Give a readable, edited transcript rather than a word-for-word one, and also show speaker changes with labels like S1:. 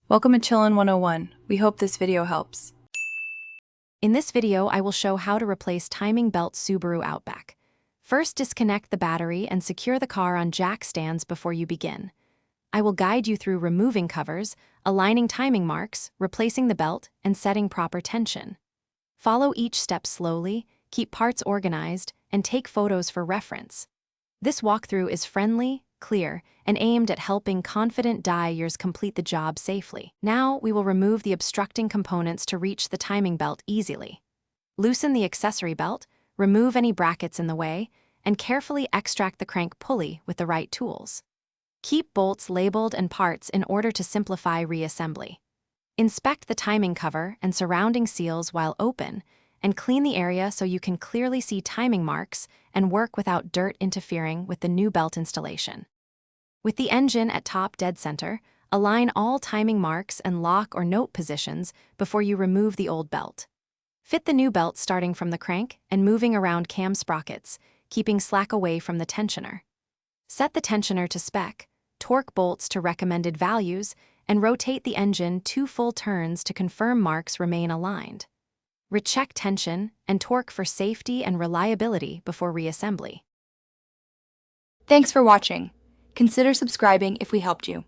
S1: Welcome to Chillin' 101. We hope this video helps.
S2: In this video, I will show how to replace timing belt Subaru Outback. First, disconnect the battery and secure the car on jack stands before you begin. I will guide you through removing covers, aligning timing marks, replacing the belt, and setting proper tension. Follow each step slowly, keep parts organized, and take photos for reference. This walkthrough is friendly, clear, and aimed at helping confident diers complete the job safely. Now, we will remove the obstructing components to reach the timing belt easily. Loosen the accessory belt, remove any brackets in the way, and carefully extract the crank pulley with the right tools. Keep bolts labeled and parts in order to simplify reassembly. Inspect the timing cover and surrounding seals while open, and clean the area so you can clearly see timing marks and work without dirt interfering with the new belt installation. With the engine at top dead center, align all timing marks and lock or note positions before you remove the old belt. Fit the new belt starting from the crank and moving around cam sprockets, keeping slack away from the tensioner. Set the tensioner to spec, torque bolts to recommended values, and rotate the engine 2 full turns to confirm marks remain aligned. Recheck tension and torque for safety and reliability before reassembly.
S3: Thanks for watching. Consider subscribing if we helped you.